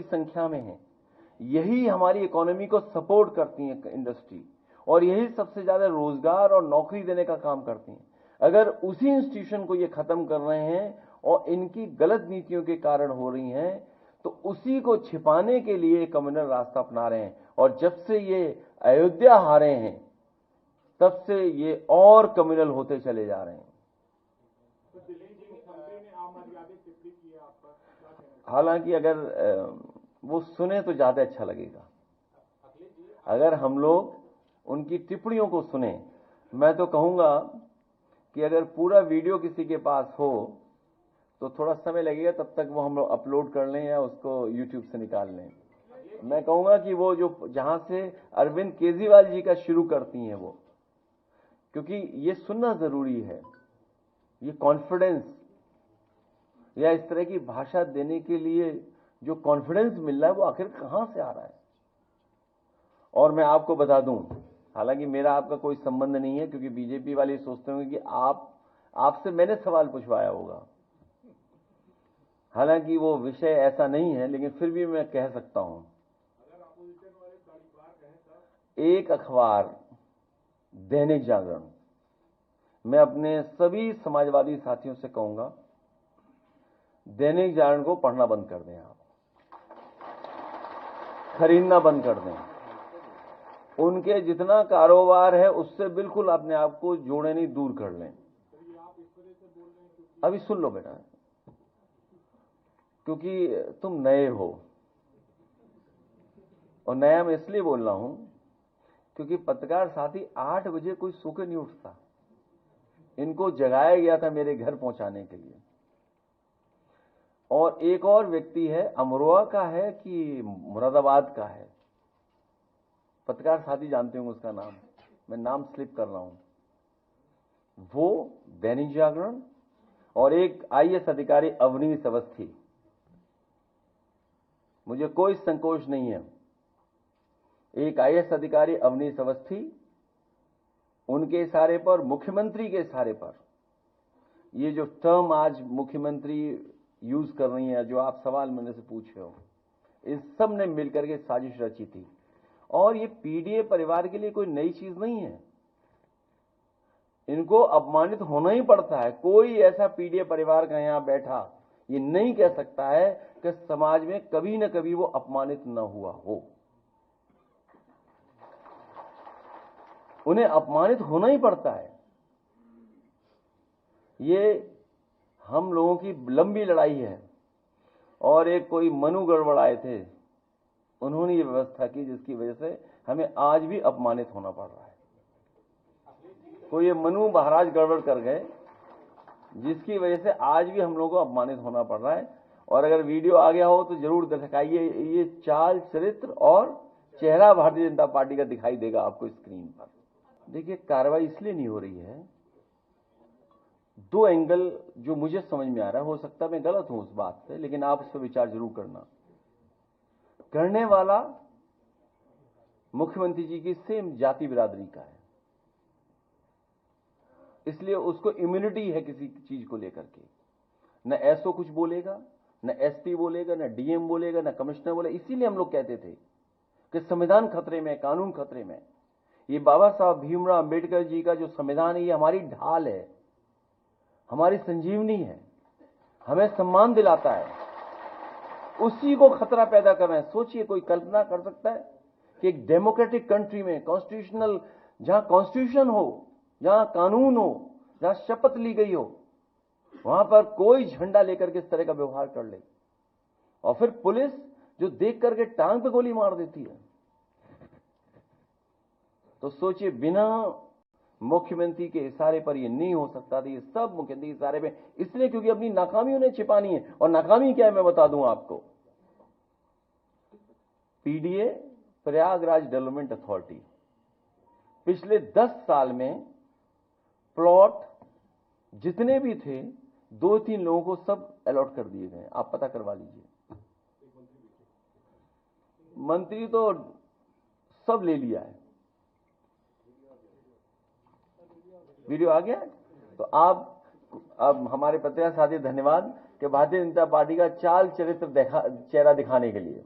संख्या में हैं, यही हमारी इकोनॉमी को सपोर्ट करती है इंडस्ट्री, और यही सबसे ज्यादा रोजगार और नौकरी देने का काम करती हैं। अगर उसी इंस्टीट्यूशन को ये खत्म कर रहे हैं और इनकी गलत नीतियों के कारण हो रही हैं, तो उसी को छिपाने के लिए कम्युनल रास्ता अपना रहे हैं। और जब से ये अयोध्या हारे हैं तब से ये और कम्युनल होते चले जा रहे हैं। हालांकि अगर वो सुने तो ज्यादा अच्छा लगेगा। अगर हम लोग उनकी टिप्पणियों को सुने, मैं तो कहूंगा कि अगर पूरा वीडियो किसी के पास हो तो थोड़ा समय लगेगा, तब तक वो हम लोग अपलोड कर लें या उसको यूट्यूब से निकाल लें। मैं कहूंगा कि वो जो जहां से अरविंद केजरीवाल जी का शुरू करती हैं वो, क्योंकि ये सुनना जरूरी है। ये कॉन्फिडेंस या इस तरह की भाषा देने के लिए जो कॉन्फिडेंस मिल रहा है वो आखिर कहां से आ रहा है। और मैं आपको बता दूं, हालांकि मेरा आपका कोई संबंध नहीं है, क्योंकि बीजेपी वाले सोचते होंगे कि आपसे मैंने सवाल पूछवाया होगा। हालांकि वो विषय ऐसा नहीं है, लेकिन फिर भी मैं कह सकता हूं, एक अखबार दैनिक जागरण, मैं अपने सभी समाजवादी साथियों से कहूंगा, दैनिक जागरण को पढ़ना बंद कर दें, आप खरीदना बंद कर दें। उनके जितना कारोबार है उससे बिल्कुल अपने आप को जोड़े नहीं, दूर कर लें। अभी सुन लो बेटा, क्योंकि तुम नए हो, और नया मैं इसलिए बोल रहा हूं क्योंकि पत्रकार साथी 8 बजे कोई सो के नहीं उठता। इनको जगाया गया था मेरे घर पहुंचाने के लिए। और एक और व्यक्ति है, अमरोहा का है कि मुरादाबाद का है, पत्रकार साथी जानते होंगे उसका नाम, मैं नाम स्लिप कर रहा हूं। वो दैनिक जागरण, और एक आईएएस अधिकारी अवनीश अवस्थी, मुझे कोई संकोच नहीं है, एक आईएएस अधिकारी अवनीश अवस्थी, उनके इशारे पर, मुख्यमंत्री के इशारे पर, ये जो टर्म आज मुख्यमंत्री यूज कर रही है, जो आप सवाल मेरे से पूछ रहे हो, इस सब ने मिलकर के साजिश रची थी। और ये पीडीए परिवार के लिए कोई नई चीज नहीं है, इनको अपमानित होना ही पड़ता है। कोई ऐसा पीडीए परिवार का यहां बैठा ये नहीं कह सकता है कि समाज में कभी न कभी वो अपमानित न हुआ हो। उन्हें अपमानित होना ही पड़ता है। ये हम लोगों की लंबी लड़ाई है, और एक कोई मनु गड़बड़ आए थे, उन्होंने ये व्यवस्था की जिसकी वजह से हमें आज भी अपमानित होना पड़ रहा है। कोई ये मनु महाराज गड़बड़ कर गए जिसकी वजह से आज भी हम लोगों को अपमानित होना पड़ रहा है। और अगर वीडियो आ गया हो तो जरूर दिखाइए, ये चाल चरित्र और चेहरा भारतीय जनता पार्टी का दिखाई देगा आपको स्क्रीन पर। देखिए, कार्रवाई इसलिए नहीं हो रही है, दो एंगल जो मुझे समझ में आ रहा है, हो सकता है मैं गलत हूं उस बात से, लेकिन आप उस पर विचार जरूर करना। करने वाला मुख्यमंत्री जी की सेम जाति बिरादरी का है, इसलिए उसको इम्यूनिटी है किसी चीज को लेकर के। न एसओ कुछ बोलेगा, न एसपी बोलेगा, न डीएम बोलेगा, न कमिश्नर बोलेगा। इसीलिए हम लोग कहते थे कि संविधान खतरे में, कानून खतरे में। ये बाबा साहब भीमराव अंबेडकर जी का जो संविधान है, ये हमारी ढाल है, हमारी संजीवनी है, हमें सम्मान दिलाता है। उसी को खतरा पैदा कर रहे हैं। सोचिए, कोई कल्पना कर सकता है कि एक डेमोक्रेटिक कंट्री में, कॉन्स्टिट्यूशनल, जहां कॉन्स्टिट्यूशन हो, जहां कानून हो, जहां शपथ ली गई हो, वहां पर कोई झंडा लेकर के इस तरह का व्यवहार कर ले, और फिर पुलिस जो देख करके टांग पे गोली मार देती है। तो सोचिए, बिना मुख्यमंत्री के इशारे पर ये नहीं हो सकता था। ये सब मुख्यमंत्री के इशारे पे, इसलिए क्योंकि अपनी नाकामी उन्हें छिपानी है। और नाकामी क्या है मैं बता दूं आपको। पीडीए, प्रयागराज डेवलपमेंट अथॉरिटी, पिछले 10 साल में प्लॉट जितने भी थे, 2-3 लोगों को सब अलॉट कर दिए गए। आप पता करवा लीजिए। मंत्री तो सब ले लिया है। वीडियो आ गया है तो आप, अब हमारे पत्रकार साथी धन्यवाद कि भारतीय जनता पार्टी का चाल चरित्र चेहरा दिखाने के लिए।